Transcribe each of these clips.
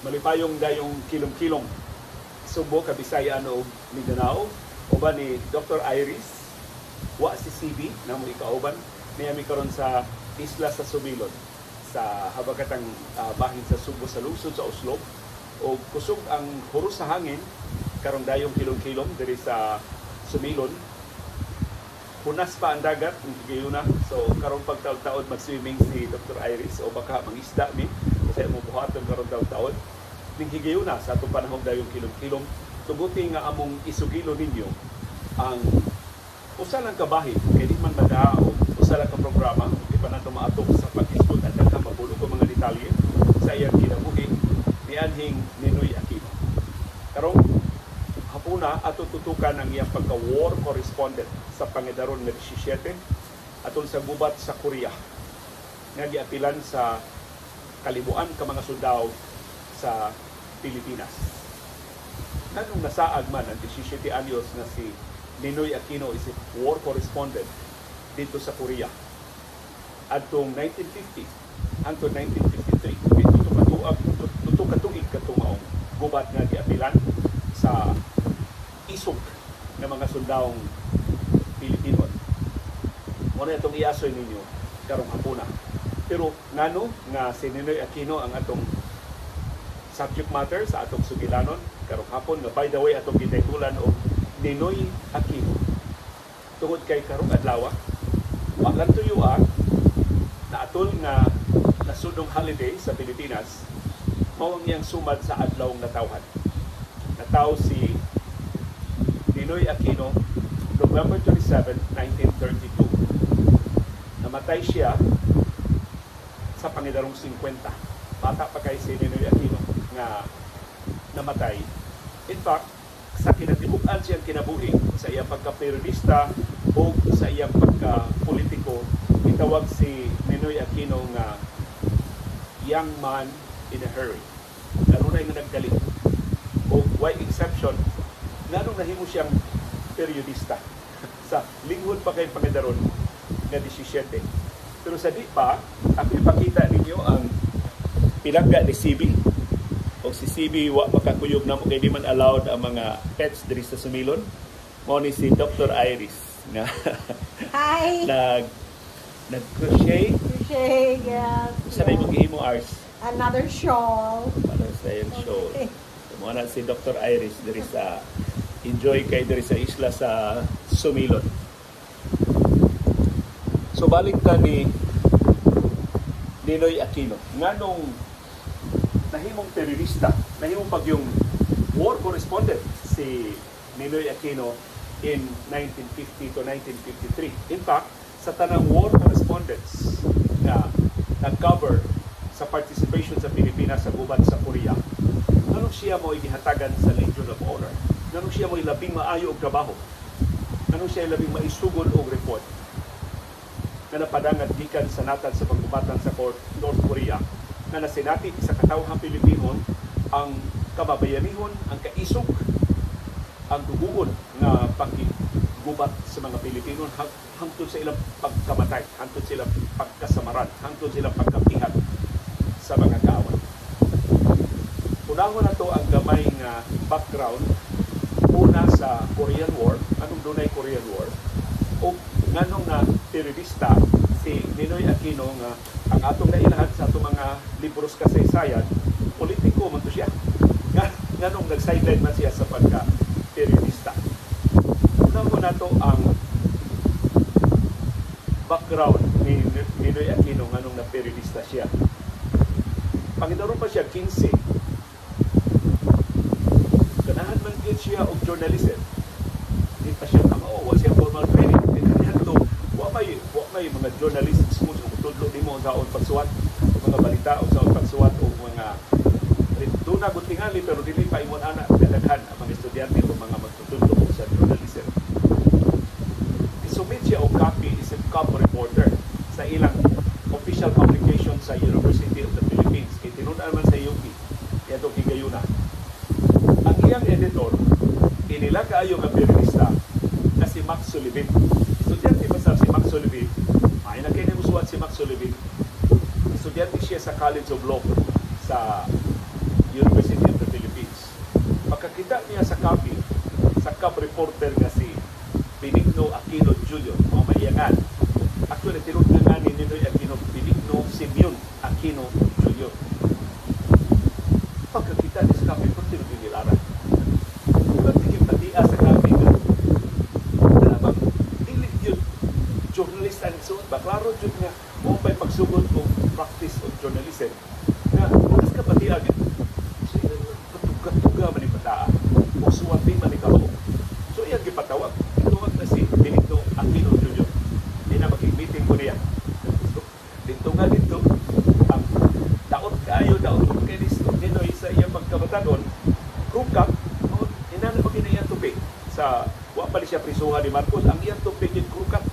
malipayong dayong kilong-kilong Subo, Kabisayan o Mindanao. Uban ni Dr. Iris, wa si CB na mo ikauban niya mi karon sa isla sa Sumilon sa habagatang bahin sa Subo sa lungsod sa Oslo. O kusog ang huros sa hangin karong dayong kilong-kilong diri sa Sumilon. Punas pa ang dagat ng Higayuna. So karong pagtaon-taon mag-swimming si Dr. Iris o baka mangisda mi kasi mo buhaton karong taon-taon ning Higayuna sa atong panahon dayong kilong-kilong. Tuguti nga among isugilo ninyo ang usa lang ka bahin kay di man madao usa lang ka programa di pa nato maatok sa pag-isgot at nagkamabulo ko mga detalye sa iyang kinabuhi ni anhing Ninoy Aquino. Karong hapuna ato tutukan ang iyang pagka-war correspondent sa Pangidaron nga 17 atol sa gubat sa Korea nga giapilan sa kalibuan ka mga sundao sa Pilipinas. Anong nasaag man ang 17 anyos na si Ninoy Aquino is war correspondent dito sa Korea. Adtong 1950 hangtod 1953, tuto katuig katumaong gubat nga giapilan sa isog ng mga sundaong Pilipino. Muna itong iasoy ninyo karong hapuna. Pero ngano nga si Ninoy Aquino ang atong subject matter sa atong sugilanon karong hapon nga by the way atong gitaytulan og Ninoy Aquino. Tungod kay karong adlaw wa lang tuyuan na atol nga nasudong holiday sa Pilipinas mao ang iyang sumad sa adlawng natawhan. Nataw si Ninoy Aquino November 27, 1932. Namatay siya sa Pangidarong 50. Bata pa kay si Ninoy Aquino nga namatay. In fact, sa kinatibuk-an siyang kinabuhi sa iyang pagka-periodista o sa iyang pagka-politiko, itawag si Ninoy Aquino nga young man in a hurry. Narunay nga naggalit. O why exception, nanong nahimo siyang periodista sa lingkod pa kay Pangidaron nga 17. Pero sa di pa, ako ipakita ninyo ang pilangga ni CB. O si CB wa makakuyog na mo kay di man allowed ang mga pets diri sa Sumilon. Mao ni si Dr. Iris nga Hi. nag-crochet. Crochet, yes. Sa may mag-iimo ars Another shawl. para sa iyang show. Mao na si Dr. Iris diri sa enjoy kay diri sa isla sa Sumilon. So balik ta ni Ninoy Aquino. Nganong nahimong periodista, nahimong pagyong war correspondent si Ninoy Aquino in 1950 to 1953. In fact, sa tanang war correspondents na nag-cover sa participation sa Pilipinas sa gubat sa Korea, anong siya mo igihatagan sa Legion of Honor? Anong siya mo ilabing maayo og trabaho? Anong siya ilabing maisugon og report? Na napadangat gikan sa natad sa paggubatan sa North Korea na nasinati sa katawhang Pilipino ang kababayanihon, ang kaisog, ang dugugon nga paggubat sa mga Pilipino hangtod sa ilang pagkamatay, hangtod sa ilang pagkasamaran, hangtod sa ilang pagkapihat sa mga kaaway. Unahon na to ang gamay nga background una sa Korean War, anong dunay Korean War, o nganong na periodista si Ninoy Aquino nga ang atong nailahan sa atong mga libros kasaysayan, politiko man to siya. Nganong nag-sideline man siya sa pagka-periodista. Unang mo na to ang background ni Ninoy Aquino nganong na periodista siya. Pangidaron pa siya 15. Ganahan man din siya og journalism. Hindi pa siya wa siya formal training. Wa may mga journalists mo sa tudlo nimo sa pagsuwat mga balita o sa pagsuwat o mga doon na tingali pero dili pa imon ana daghan ang mga estudyante o mga magtutudlo sa journalism. Isubmit siya og copy isip cop reporter sa ilang official publication sa University of the Philippines kay tinud-an man sa UP ito Higayuna. Ang iyang editor inila kaayo nga periodista na si Max Sullivan. Estudyante pa si Max Sullivan. Ay na kayo musuwat si Max Sullivan. Estudyante siya sa College of Law sa University of the Philippines. Pagkakita niya sa copy, sa cop reporter nga si Benigno Aquino Jr., mga maiyangan. Actually, tinod nga ni Ninoy Aquino, Benigno Simeon Aquino Jr. Pagkakita niya sa cop reporter, tinod yung nilara. Kung tigil patia sa copy nga, dalabang, dili yun, journalist ang suot, baklaro yun nga, kung may pagsugod o practice of journalism, na bukas ka patia yun. Tuga man ni pataa o suwabi man ni kao. So iyang gipatawag. Ituwag na si Benigno Aquino Jr. Di na makik-meeting ko niya. So, dito nga dito, ang daot kayo kay Ninoy sa iyang pagkamatanon, krukap, inana pa kina iyang tupig. Sa, wa pa siya prisuhan ni Marcos, ang iyang tupig yung krukap.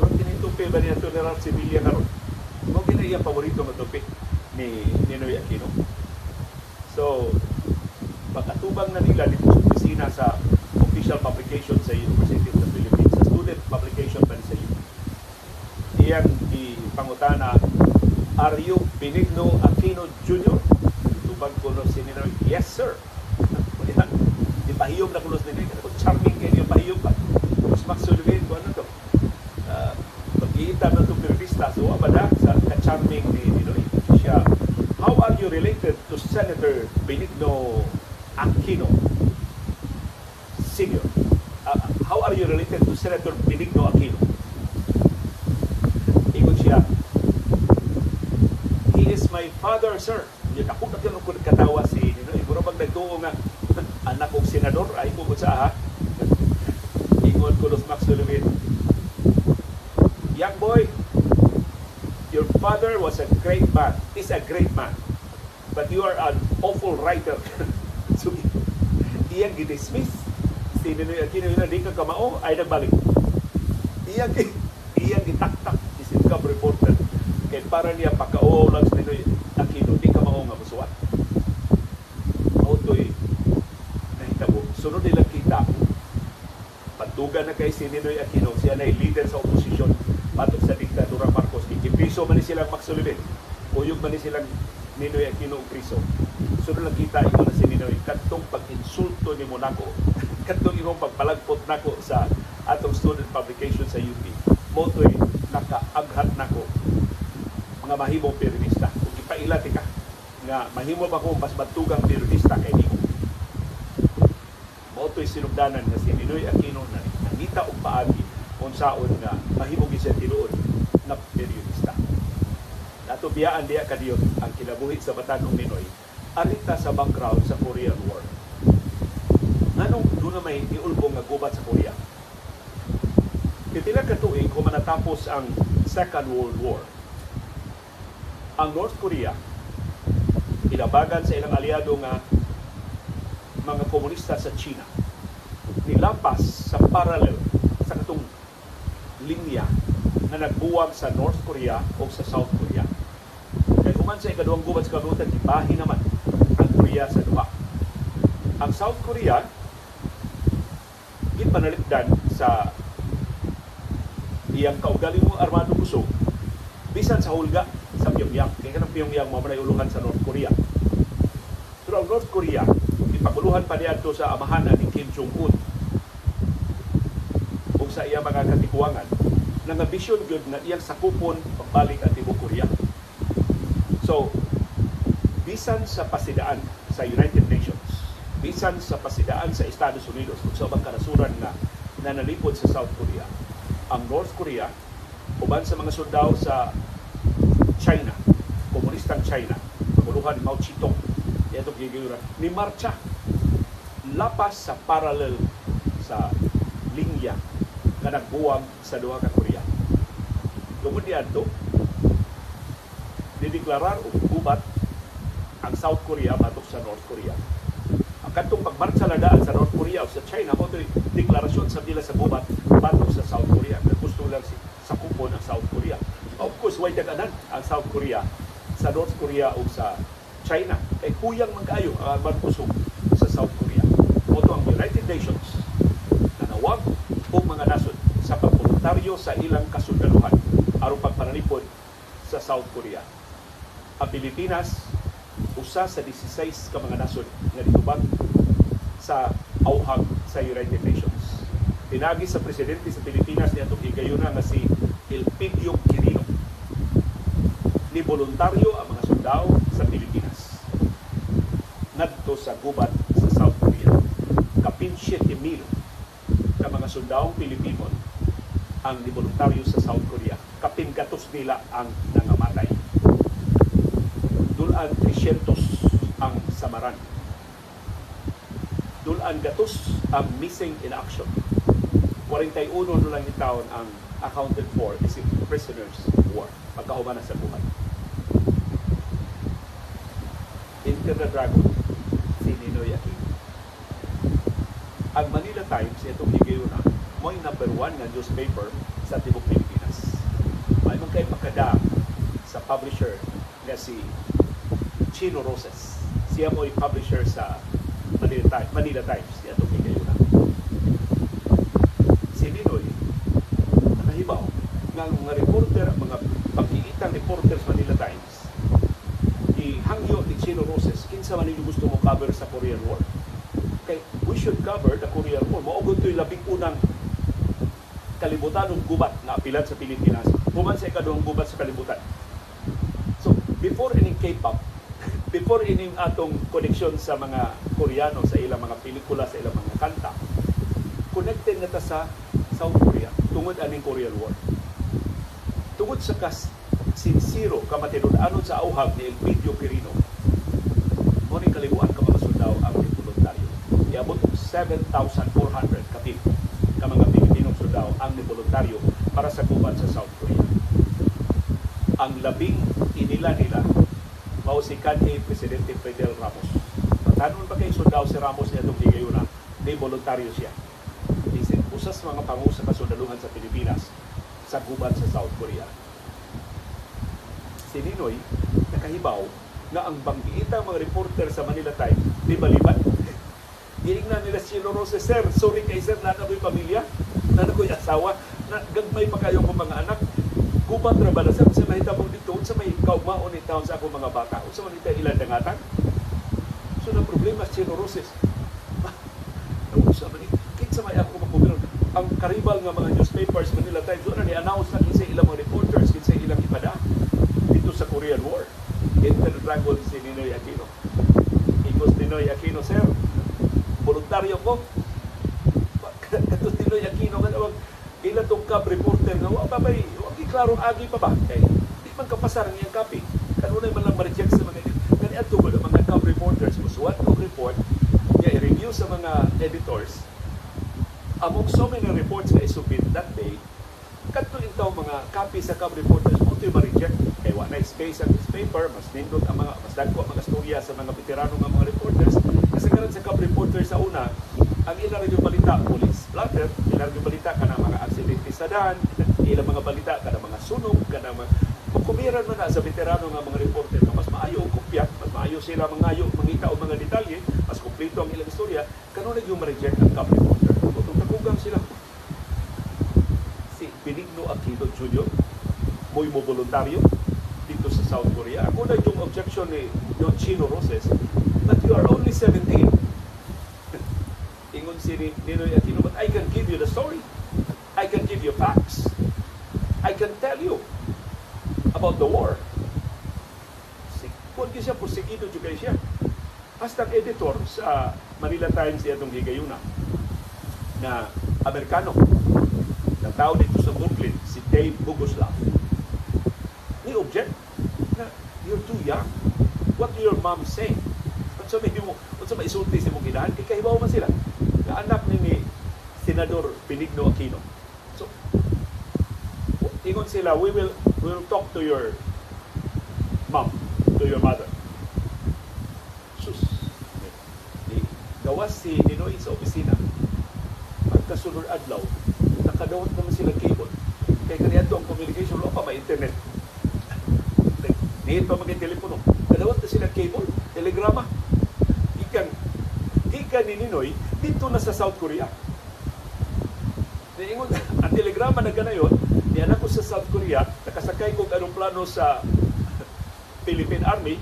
Kung kinitupig ba niya Tolerant Sevilla karon? Mo kina iyang paborito ng tupig ni Ninoy Aquino. So, pagkatubang na nila dito sa opisina sa official publication sa University of the Philippines, sa student publication pa sa UP. Iyang ipangutana, are you Benigno Aquino Jr.? Tubang kuno si Ninoy, yes sir. Ipahiyom na kuno si Ninoy. Charming kayo yung pahiyom pa. Mas maksulugin ko ano to. Pag-iita na itong periodista, so abada sa ka-charming ni Ninoy. Siya, how are you related to Senator Benigno Aquino Sr.? How are you related to Senator Benigno Aquino? Ingon siya, he is my father, sir. Yung ako na katawa si Ninoy. Pero pag nagtuo nga, anak kong senador, ay kung sa aha. Ingon ko los Max Sullivan, young boy, your father was a great man, is a great man, but you are an awful writer. So, iyang gidismiss. Si Ninoy Aquino yun, di ka kamao, ay nagbalik. Iyang gitaktak, si Cub reporter. Kaya para niya pagkao lang si Ninoy Aquino, di kamao nga musuwat. Auto'y nahitabo. Sunod nilang kita, patugan na kay si Ninoy Aquino, siya na leader sa oposisyon, patok sa diktadura Marcos. Ikipiso man silang Max Sullivan. Uyog man silang Ninoy Aquino priso. Sunod lang kita, ito na si Ninoy, katong pag-insulto ni Monaco, katong imong pagpalagpot nako sa atong student publication sa UP, moto'y nakaaghat nako mga mahimong periodista. Kung ipailati ka, nga mahimo ba ko mas matugang periodista kay nimo? Moto'y sinugdanan nga si Ninoy Aquino na nangita og paagi unsaon nga mahimong siya tinuod na periodista. Nato biyaan diya kadiyon ang kinabuhi sa batanong Ninoy alita sa background sa Korean War. Nganong doon na may iulbong nga gubat sa Korea? Pipila ka tuig kung manatapos ang Second World War, ang North Korea ilabagan sa ilang aliado nga mga komunista sa China, nilampas sa parallel sa katong linya na nagbuwag sa North Korea o sa South Korea. Kaya kuman sa ikaduhang gubat sa kabutan, ibahin naman ang Korea sa duha. Ang South Korea ginpanalikdan sa iyang kaugaling mong armado kusog bisan sa hulga sa Pyongyang. Kaya kanang Pyongyang mamanay uluhan sa North Korea. Pero ang North Korea ipaguluhan pa niya sa amahanan ni Kim Jong-un o sa iyang mga katikuangan na ambisyon gyud na iyang sakupon pagbalik ang Tibok Korea. So, bisan sa pasidaan sa United Nations, bisan sa pasidaan sa Estados Unidos kung sa bang kanasuran na nanalipod sa South Korea, ang North Korea, uban sa mga sundao sa China, komunistang China, paguluhan ni Mao Zedong, itong gigayuran, ni marcha lapas sa parallel sa linya na nagbuwag sa duha ka Korea. Tungod diyan to, dideklarar o gubat ang South Korea batok sa North Korea. Ang katong pagmarcha na daan sa North Korea o sa China, mo ito'y deklarasyon sa nila sa gubat batok sa South Korea. Gusto lang sa kupon ang South Korea. Of course, way daganan ang South Korea sa North Korea o sa China. Kay kuyang magkaayo ang arman kusog sa South Korea. Moto ang United Nations na nawag o mga nasod sa pagboluntaryo sa ilang kasundaluhan aron pagpanalipod sa South Korea. Ang Pilipinas usa sa 16 ka mga nasod nga nitubag sa auhag sa United Nations. Pinagi sa presidente sa Pilipinas niadtong higayuna nga si Elpidio Quirino. Ni voluntaryo ang mga sundao sa Pilipinas ngadto sa gubat sa South Korea. Kapin 7,000 ka mga sundaong Pilipino ang niboluntaryo sa South Korea. Kapin gatos nila ang nangamatay. Dulan 300 ang samaran. Dulan gatos ang missing in action. 41 na lang taon ang accounted for is prisoners of war. Pagkahuman na sa buhay. Enter the dragon, si Ninoy Aquino. Ang Manila Times, itong higayuna, mo'y number 1 nga newspaper sa Tibok Pilipinas. May magkay makada sa publisher nga si Chino Roses. Siya mo'y publisher sa Manila Times, itong higayuna. Si Ninoy, nakahibaw nga mga reporter, mga pag-iitang reporter sa Manila Times, ihangyo ni Chino Roses, kinsa man yung gusto mo cover sa Korean War. Okay, we should cover the Korean War. Maugod ito'y labing unang kalibutan ng gubat na apilan sa Pilipinas. Human sa ikaduhang gubat sa kalibutan. So, before ining K-pop, before ining atong koneksyon sa mga Koreano, sa ilang mga pelikula, sa ilang mga kanta, connected na ta sa South Korea, tungod aning Korean War. Tungod sa sinsiro kamatinud-anon sa auhag ni Elpidio Quirino, mo ni kalibuan ka mga sundao ang voluntaryo. Iabot 7,400 kapin ka mga Pilipinong sundao ang voluntaryo para sa gubat sa South Korea. Ang labing inila mao si kanhi Presidente Fidel Ramos. Patanon ba kay sundao si Ramos niya itong higayuna, ni voluntaryo siya. Isip usas mga pangu sa kasundaluhan sa Pilipinas sa gubat sa South Korea. Si Ninoy nakahibaw nga ang banggiitang mga reporter sa Manila Times di baliban. Giingnan nila si Chino Roses, sir, sorry kay sir, na ko'y pamilya, na ko'y asawa, na gagmay pa kayo kong mga anak. Gubat ra ba na sa mahitabong dito, sa may kaugmaon ni taon sa akong mga bata, sa manita ilan dangatan. So na problema si Chino Roses. Nausa man kinsa may ako makubiro. Ang karibal nga mga newspapers Manila Times doon na ni-announce na kinsa ilang mga reporters, kinsa ilang ipada dito sa Korean War. Enter the dragon si Ninoy Aquino. Ikos Ninoy Aquino, sir, voluntaryo ko. Katos Ninoy Aquino, wag ilan tong cab reporter nga, wag iklarong agi pa ba? Kaya di man kapasar ang iyang copy. Kanunay man lang ma-reject sa mga kaniadto ba mga cab reporters, musuwat kong report, niya i-review sa mga editors. Among so many reports na isubit that day, kadto intaw mga copy sa cab reporters mo ito'y ma-reject. Kaya wala na space ang newspaper, mas nindot ang mga, mas dagko ang mga storya sa mga veterano ng mga reporters. Kasi karon sa cab reporters sa una, ang ilang yung balita, police splatter, ilang yung balita ka ng mga aksidente sa daan, ilang mga balita ka ng mga sunog, ka ng mga kumiran mo na sa veterano ng mga reporter na mas maayo ang kopya, mas maayo sila mangita o mga detalye, mas kumpleto ang ilang istorya, kanunay yung ma-reject ang cab reporter. Kung takugang sila, si Benigno Aquino Jr., mo'y mo voluntaryo dito sa South Korea. Ako na yung objection ni Chino Roses, but you are only 17. Ingon si Ninoy Aquino, but I can give you the story. I can give you facts. I can tell you about the war. Kung siya, porsigido juga siya. Hasta editor sa Manila Times itong higayuna na Amerikano, na tao dito sa Brooklyn, si Dave Boguslav. Ni object na you're too young. What do your mom say? At sa may isulti si mong inahan, kay kahibaw man sila. Na anak ni Senador Benigno Aquino. So, ingon sila, we will talk to your mom, to your mother. Sus, gawas si Ninoy sa opisina. Pagkasunod adlaw, nakadawat naman sila cable. Kaya kaniyadto ang communication, wala pa may internet. Nihit pa mag-telepono. Kadawat na sila cable, telegrama. Ikan ni Ninoy dito na sa South Korea. Ingon, ang telegrama na ganayon, niyan ako sa South Korea, nakasakay kong aeroplano sa Philippine Army,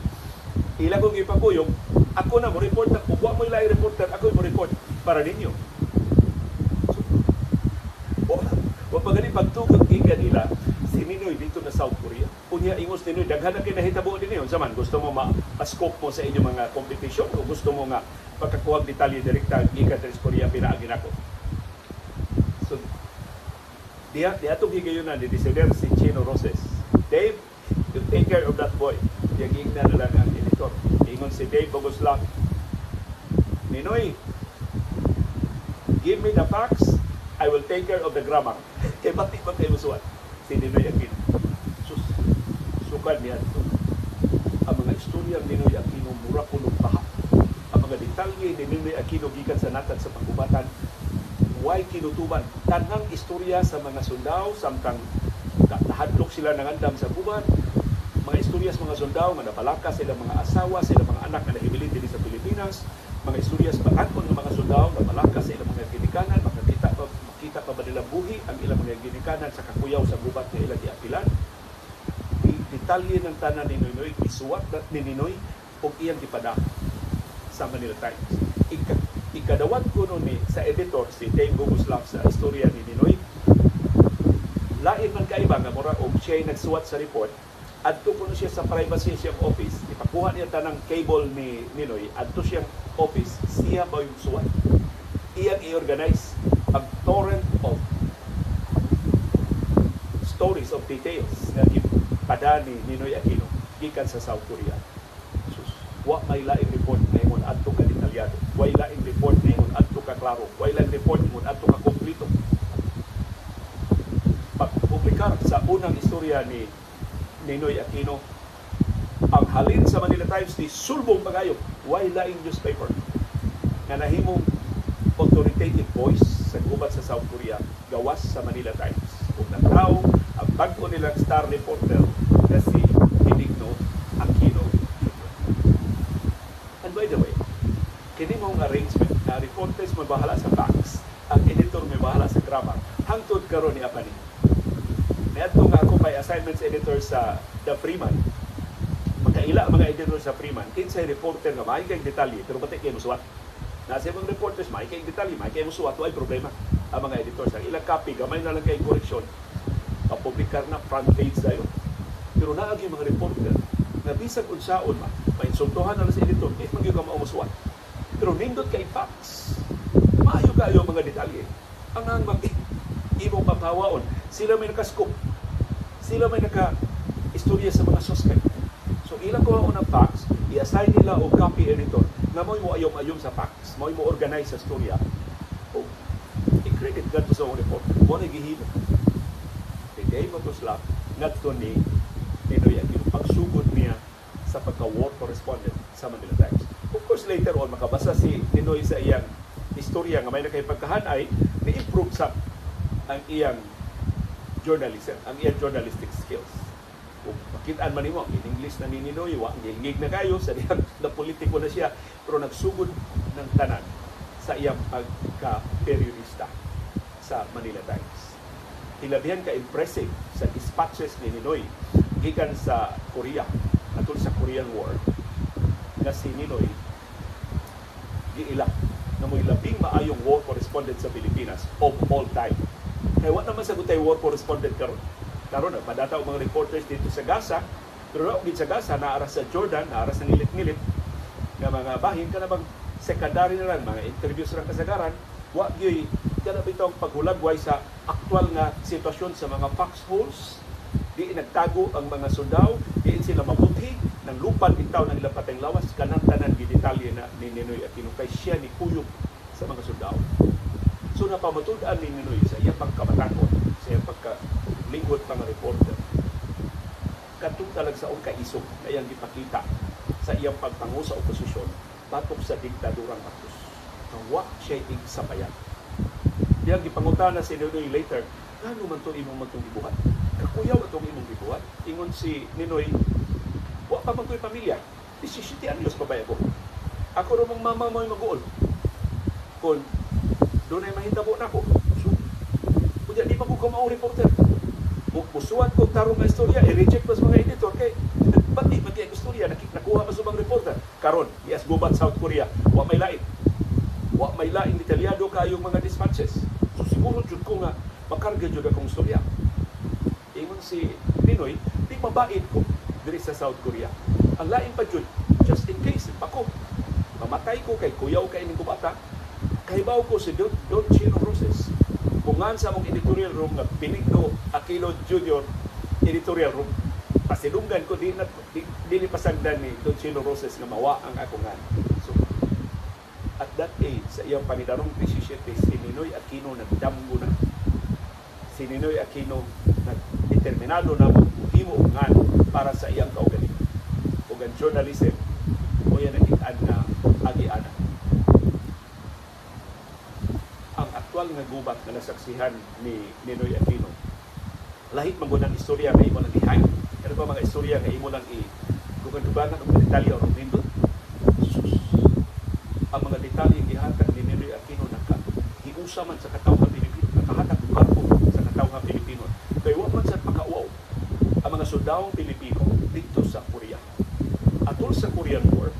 Ila kong ipakuyog, ako na mo report na kung wa mo ilay reporter, ako mo report para ninyo. O pag pagtugod gikan nila si Ninoy dito na South Korea. Unya ingos Ninoy daghan na kinahitabo din niyo. Saman gusto mo ma-scope mo sa inyong mga competition o gusto mo nga pagkakuha detalye direkta gikan sa Korea pinaagi nako. So dia to gigayon na ni decider si Chino Roses. Dave, you take care of that boy. Yang igna na lang ang editor. Ingon si Dave Bogoslav. Ninoy, give me the facts, I will take care of the grammar. Kaya pati ba kayo musuan? Si Ninoy Aquino. Sukan niya ito. Ang mga istorya ng Ninoy Aquino, mura kulong paha. Ang mga detalye ni Ninoy Aquino gikan sa natad sa panggubatan, way kinutuban. Tanang istorya sa mga sundao, samtang nahadlok sila ng andam sa gubat, mga istorya sa mga sundao, nga napalakas sila mga asawa, sila mga anak na nahibilin din sa Pilipinas, mga istorya sa pag-ankon ng mga sundao, napalakas sa ilang mga ginikanan, makita pa ba nilang buhi ang ilang mga ginikanan sa kakuyaw sa gubat na ilang giapilan. Detalye ng tanan ni Ninoy, isuwat ni Ninoy o iyang gipada sa Manila Times. Ikadawat ko nun sa editor, si Dave Bogoslav sa istorya ni Ninoy, lain man kaiba nga mura o siya'y nagsuwat sa report, adto ko siya sa privacy siyang office, ipakuha niya tanang cable ni Ninoy, adto siyang office, siya ba yung suwat? Iyang i-organize ang torrent of stories of details na gipada ni Ninoy Aquino gikan sa South Korea. Sus, wa may laing report ngayon adto ka detalyado, wa laing report ngayon adto ka klaro, wa laing report ngayon adto ka kompleto. Pagpublikar sa unang istorya ni Ninoy Aquino, ang halin sa Manila Times ni sulbong pagayo, wa laing newspaper nga nahimong authoritative voice sa gubat sa South Korea gawas sa Manila Times. Kung nataw ang bago nilang star reporter na si Benigno Aquino. And by the way, kini mong arrangement na reporters may bahala sa facts, ang editor may bahala sa grammar, hangtod karon ni Apani. Neto nga ako may assignments editor sa The Freeman. Magkaila ang mga editor sa Freeman, kinsay reporter nga may kayong detalye, pero batik kayo musuwat. Nasa ibang reporters, may kayong detalye, may kayong musuwat, ay problema. Ang mga editors, ang ilang copy, gamay na lang kayong koreksyon, papublikar na front page tayo. Pero naag yung mga reporter, na bisag unsaon may insultuhan na sa editor, magyug ka maumuswat. Pero nindot kay facts, maayo kayo mga detalye. Ang imong papawaon, sila may nakascoop, sila may naka-istorya sa mga suspect. So ilang ko ang facts, i-assign nila o copy editor na mo ayom-ayom sa facts, mo organize sa storya. O i-credit ganito sa report, mo na gihilo. Kaya Bogoslav, ngadto ni Ninoy Aquino, pagsugod niya sa pagka-war correspondent sa Manila Times. Of course, later on, makabasa si Ninoy sa iyang istorya nga may nakaypagkahanay, ni-improve sa ang iyang journalism, ang iyang journalistic skills. Kung makitaan man nimo, in English na ni Ninoy, ngilngig na kayo, sa iyang na politiko na siya, pero nagsugod ng tanan sa iyang pagka-periodista sa Manila Times. Hilabihan ka-impressive sa dispatches ni Ninoy gikan sa Korea, atol sa Korean War, na si Ninoy giila na mo'y labing maayong war correspondent sa Pilipinas of all time. Kaya wala naman sagot tayo war correspondent karon. Karon madata ang mga reporters dito sa Gaza, pero na sa Gaza, naara sa Jordan, naara sa ngilit-ngilit nga mga bahin ka na bang secondary na lang, mga interviews lang kasagaran, wa gyud kana bitong paghulagway sa aktual nga sitwasyon sa mga foxholes. Di nagtago ang mga sundao, di sila mabuthi ng lupan bitaw ng ilang pateng lawas, kanang tanan gidetalye na ni Ninoy Aquino kay siya ni kuyog sa mga sundao. So napamatud-an ni Ninoy sa iyang pagkamatakot, sa iyang pagkalingkod pang reporter. Kadtong talag sa kaisog na iyang gipakita sa iyang pagpangu sa oposisyon batok sa diktadurang Marcos. Wa siya igsabayan. Diyang gipangutana si Ninoy later, ano man to imong magtong gibuhat? Kakuyaw itong imong gibuhat? Ingon si Ninoy, wa pa man ko'y pamilya. 17 anyos pa ba ako? Ako rin mong mama mo'y mag-uol. Kung doon ay mahitabo na ako. So, kung di pa ko kumaong reporter. Kung musuhan ko tarong nga istorya, i-reject pa sa mga editor kay ba't di magkaya istorya, nakuha pa sa mga reporter. Karon, yes, gubat South Korea, wa may lain. Wa may lain detalyado kayong mga dispatches. So siguro jud ko nga makarga jud akong istorya. Ingon si Pinoy, di mabait ko diri sa South Korea. Ang lain pa jud, just in case ako mamatay ko kay kuyaw kay ning kubata, kahibaw ko si Don Chino Roses. Bungan sa mong editorial room nga Benigno Aquino Jr. editorial room. Pasidunggan ko di pasagdan ni Don Chino Roses nga mawa ang ako nga. So, at that age, sa iyang panidarong 17, si Ninoy Aquino nagdamgo na. Si Ninoy Aquino nagdeterminado na himo nga para sa iyang kaugalingon. Ug ang journalism, o yan nakitaan na agiana. Ang aktual nga gubat na nasaksihan ni Ninoy Aquino, lahit magunang istorya nga imo lang i-hang. Ano ba mga istorya nga imo lang i-dugan-dugangan o mga detalye o nindot? Ang mga detalye gihatag ni Ninoy Aquino nakahiusa man sa katawhan Pilipino, nakahatag karpo sa katawhan Pilipino. Kaya wa man sa pakauaw ang mga soldadong Pilipino dito sa Korea. Atol sa Korean War,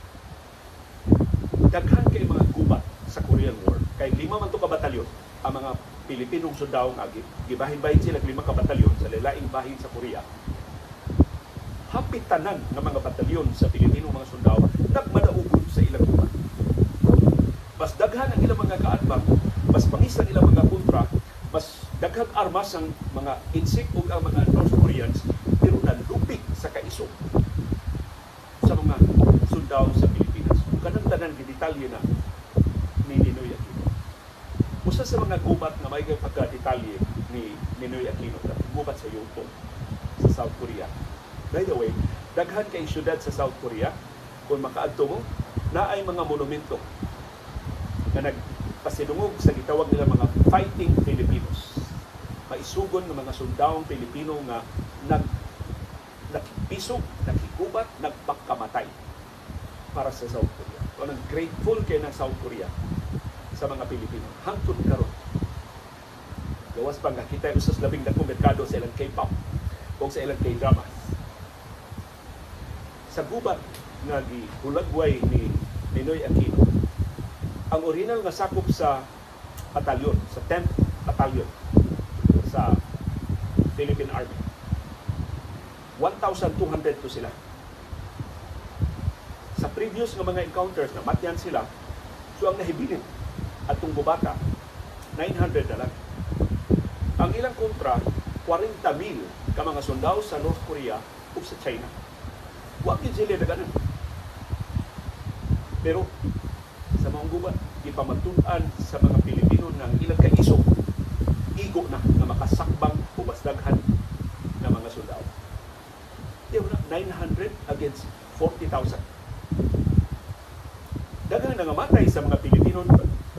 daghan kay mga gubat sa Korean War. Kay 5 man to ka batalyon ang mga Pilipinong sundao nga gibahin-bahin sila 5 ka batalyon sa lalaing bahin sa Korea. Hapit tanan nga mga batalyon sa Pilipinong mga sundao nagmadaugod sa ilang gubat. Mas daghan ang ilang mga kaadbang, mas pangis ang ilang mga kontra, mas daghang armas ang mga insik ug ang mga North Koreans, pero nalupig sa kaisog sa mga sundao sa Pilipinas. Kanang tanan gidetalye na ni Ninoy Aquino. Usa sa mga gubat na may pagka-detalye ni Ninoy Aquino, gubat sa Yongbyon sa South Korea. By the way, daghan kay syudad sa South Korea, kung makaadto mo, na ay mga monumento na nagpasidungog sa gitawag nila mga fighting Filipinos. Maisugon ng mga sundaong Pilipino nga nakipisog, nakigubat, nagpakamatay para sa South Korea. So, grateful kayo ng South Korea sa mga Pilipino. Hangtod karon. Gawas pa nga kita usas labing dakong merkado sa ilang K-pop o sa ilang K-dramas. Sa gubat nga gihulagway ni Ninoy Aquino, ang original nga sakop sa batalyon, sa 10th Battalion sa Philippine Army, 1,200 to sila. Sa previous nga mga encounters na matyan sila, so ang nahibilin atong bubata 900 na lang. Ang ilang kontra 40,000 ka mga sundao sa North Korea ug sa China. Wa gyud sila daganan. Pero sa mga gubat, ipamatunan sa mga Pilipino ng ilang kaisog, igo na makasakbang o basdaghan ng mga sundao. Diyo na, 900 against 40,000. Daghang nangamatay sa mga Pilipino,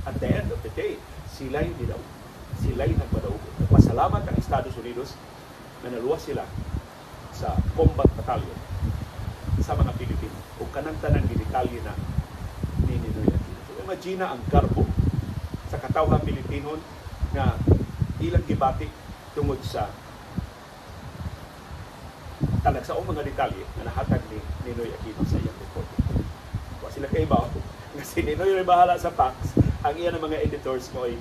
at the end of the day, sila'y dilaw. Sila'y nagmadaog. Nagpasalamat ang Estados Unidos na naluwas sila sa combat battalion sa mga Pilipino. O kanang-tanan gidetalye na ni Ninoy Aquino. So, imagine ang garbo sa katawhang Pilipino na ilang gibati tungod sa talagsaong mga detalye na nahatag ni Ninoy Aquino sa iyang report. Wa sila kaibaw. Kasi Ninoy ay bahala sa facts. Ang iyan ng mga editors mo ay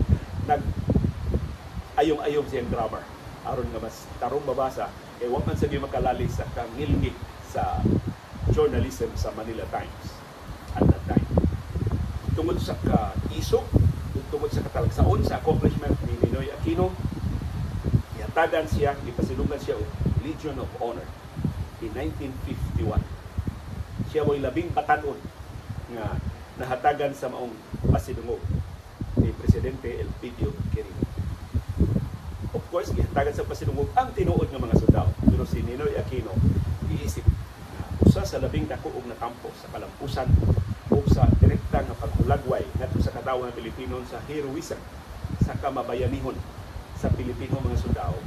ayong-ayong siyang grammar. Aron nga mas tarong babasa, wag man sa di makalali sa kangilgi sa journalism sa Manila Times at that time. Tungod sa kaisog, tungod sa katalagsaon, sa accomplishment ni Ninoy Aquino, ihatagan siya, ipasilungan siya o Legion of Honor in 1951. Siya mo'y 10 batanon nga nahatagan sa maong pasidungog ni Presidente Elpidio Quirino. Of course, ihatagan sa pasidungog ang tinuod ng mga sundao. Pero si Ninoy Aquino, iisip na usa sa 10 dako og natampo sa kalampusan o sa direkta nga paghulagway ngadto sa katawhan Pilipino sa heroism sa kamabayanihon sa Pilipino mga sundao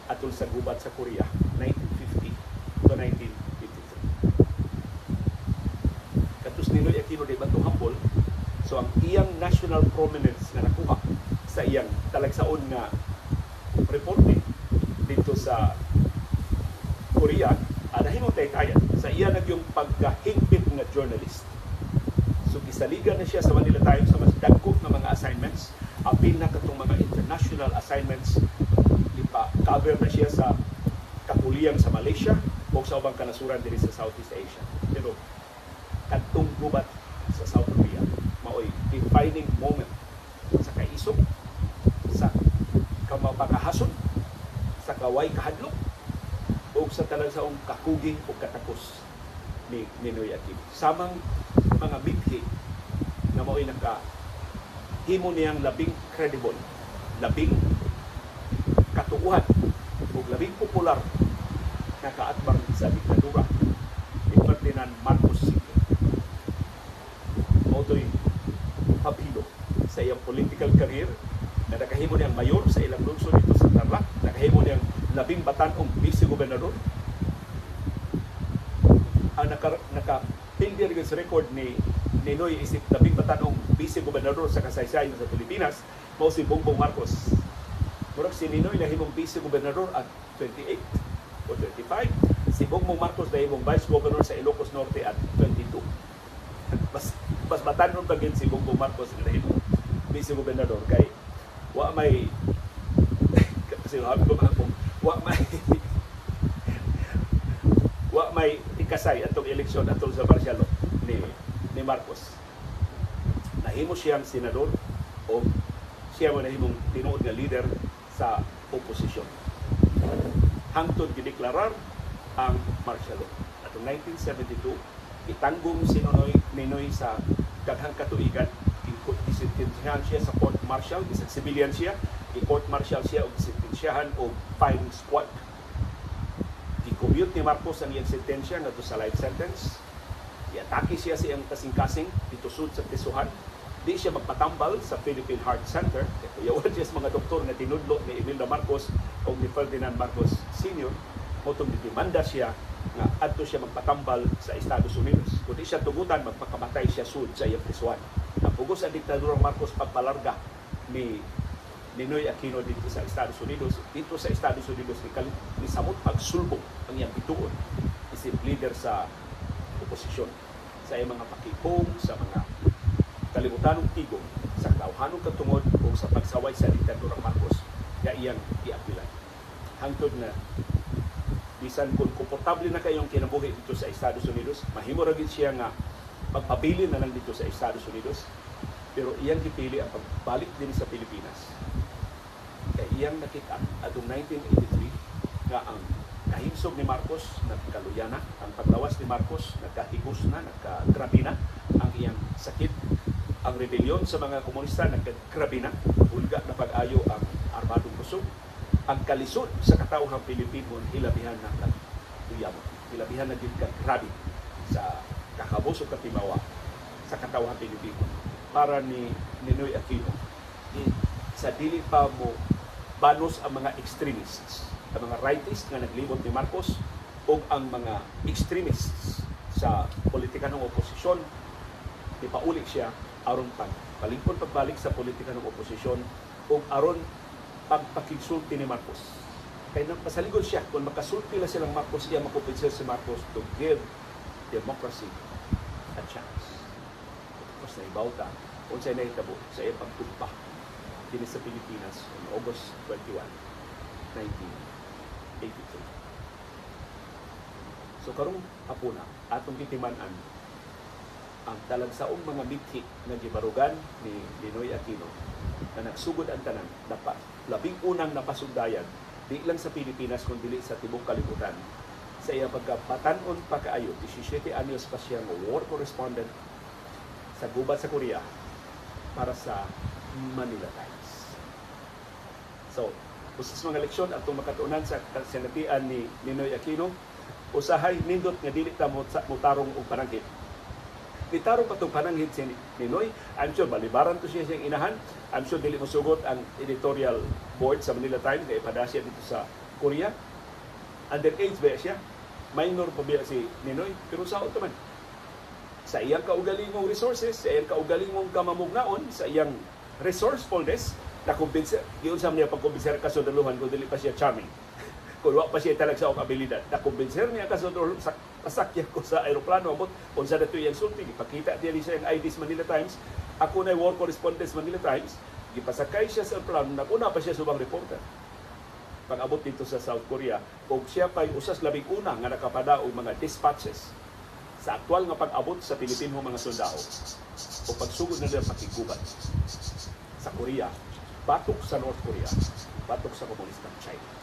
atol sa gubat sa Korea 1950 to 1953. Katus Ninoy Aquino di Bato Hambol, so ang iyang national prominence na nakuha sa iyang talagsaon nga reporting dito sa Korea, nahimong taytayan sa iya yung pagkahingpit nga journalist. So gisaligan na siya sa Manila Times sa mas dagko nga mga assignments, apil na katong mga international assignments, ipa-cover na siya sa kapuliyang sa Malaysia o sa ubang kanasuran diri sa Southeast Asia. Pero kadtong gubat sa South Korea maoy defining moment sa kaisog, sa kamapakahason, sa kaway kahadlok, o sa talagsaong kakuging o katapos ni Ninoy Aquino. Samang mga bighi na mao'y himo niyang labing credible, labing katuuhan o labing popular na kaatbang sa diktadura ni Ferdinand Marcos Sr. Mauto'y pabilo sa iyang political career na nakahimo niyang mayor sa ilang lungsod dito sa Tarlac, nakahimo niyang labing batanong vice-gobernador. Ang nakapildi rin sa record ni Ninoy isip labing batanong vice-gobernador sa kasaysayan sa Pilipinas, mao si Bongbong Marcos. Murag si Ninoy nahimong vice-gobernador at 28 o 25. Si Bongbong Marcos nahimong vice-governor sa Ilocos Norte at 22. Mas batanon pa gid si Bongbong Marcos na nahimong vice-gobernador kay wa may kasi habi ko wa may ikasay atong eleksyon atong sa martial law ni Marcos. Nahimo siyang senador o siya man nahimong tinuod nga leader sa oposisyon. Hangtod gideklarar ang martial law. Atong 1972, itanggong si Ninoy sa daghang katuigan. Isintensyahan siya sa court martial, isang civilian siya, i-court martial siya o isintensyahan o firing squad. I-commute ni Marcos ang iyang sentensya ngadto sa life sentence. I-atake siya sa iyang kasing-kasing itusod sa tisuhan. Di siya magpatambal sa Philippine Heart Center. Kuyawan siya sa mga doktor na tinudlo ni Imelda Marcos o ni Ferdinand Marcos Sr. Motong didimanda siya nga adto siya magpatambal sa Estados Unidos. Kundi siya tugutan, magpakamatay siya sud sa iyang prisuan. Napugos ang diktadurang Marcos pagpalarga ni Ninoy Aquino dito sa Estados Unidos. Dito sa Estados Unidos ni samot pagsulbong ang iyang bituon isip leader sa oposisyon sa iyang mga pakikong, sa mga kalibutanong tigong, sa tawhanong katungod o sa pagsaway sa diktadurang Marcos kaya iyang iapilay. Hangtod na bisan kung komportable na kayong kinabuhi dito sa Estados Unidos, mahimo ra gid siya nga pagpabili na lang dito sa Estados Unidos, pero iyang gipili ang pagbalik din sa Pilipinas. Kaya iyang nakita atong 1983 nga ang kahimsog ni Marcos nagkaluyana, ang paglawas ni Marcos nagkahigos na, nagkagrabe na ang iyang sakit, ang rebellion sa mga komunista nagkagrabe na, hulga na pag-ayo ang armadong kusog, ang kalisod sa katawhang Pilipino hilabihan na nagtuyamon, hilabihan na din kagrabe sa kakabos o katimawa sa katawhang Pilipino. Para ni Ninoy Aquino, sa dili pa mo banos ang mga extremists, ang mga rightists nga naglibot ni Marcos o ang mga extremists sa politika ng oposisyon, ipaulik siya aron palingkod pagbalik sa politika ng oposisyon o aron pagpakigsulti ni Marcos. Kaya pasaligod siya, kung makasulti lang silang Marcos, iya makupinsir si Marcos to give democracy a chance. Tapos na ibauta, kung sa'yo na itabo sa iyang pagtumpa din sa Pilipinas on August 21, 1983. So karong hapuna, atong titimanan ang talagsaong mga mithi na gibarugan ni Ninoy Aquino na nagsugod ang tanan, labing unang napasugdayan, di lang sa Pilipinas kundi dili sa tibok kalibutan. Sa iyang pagkapatanon pagkaayo, 17 anyos pa siyang war correspondent sa gubat sa Korea para sa Manila Times. So, usas mga leksyon atong makatuunan sa kasinatian ni Ninoy Aquino, usahay nindot nga dili ta mutarong og pananghit. Nitarong pa itong pananghit si Ninoy. I'm sure balibaran to siya siyang inahan. I'm sure dili mosugot ang editorial board sa Manila Times kaya ipada siya dito sa Korea. Underage ba siya? Minor pa ba si Ninoy? Pero sa ito man. Sa iyang kaugalingong resources, sa iyang kaugalingong kamamugnaon, sa iyang resourcefulness, nakumbinser, yun sa niya pagkumbinser kasundaluhan kung dili pa siya charming. Kung wa pa siya talag sa akong abilidad. Nakumbinser niya kasudol sa pasakyan ko sa aeroplano. Amot, kung sa dito yung sulti, ipakita diya siya yung IDs Manila Times. Ako na war correspondence Manila Times. Gipasakay siya sa aeroplano. Naguna pa siya subang reporter. Pag-abot dito sa South Korea, kung siya pa yung usas labing una nga nakapada o mga dispatches sa aktual nga pag-abot sa Pilipino mga sundao o pagsugod na nila pakiguban sa Korea, batok sa North Korea, batok sa komunistang China.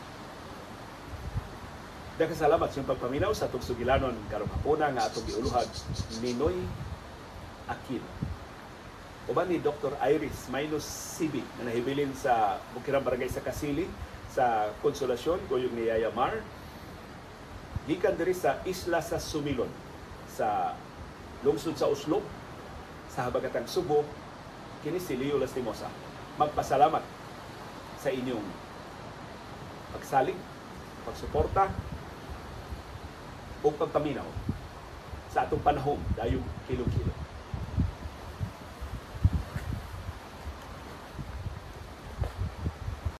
Daghang salamat sa pagpaminaw sa atong sugilanon karong hapuna nga atong giuluhag Ninoy Aquino. Uban ni Dr. Iris Minus CB na nahibilin sa Bukirang Barangay sa Kasili sa Konsolasyon, Goyong ni Yaya Mar. Gikan diri sa Isla sa Sumilon, sa lungsod sa Oslo, sa habagatang Subo, kini si Leo Lastimosa. Magpasalamat sa inyong pagsalig, pagsuporta, o pagpaminaw sa atong panahon dayong kilo-kilo.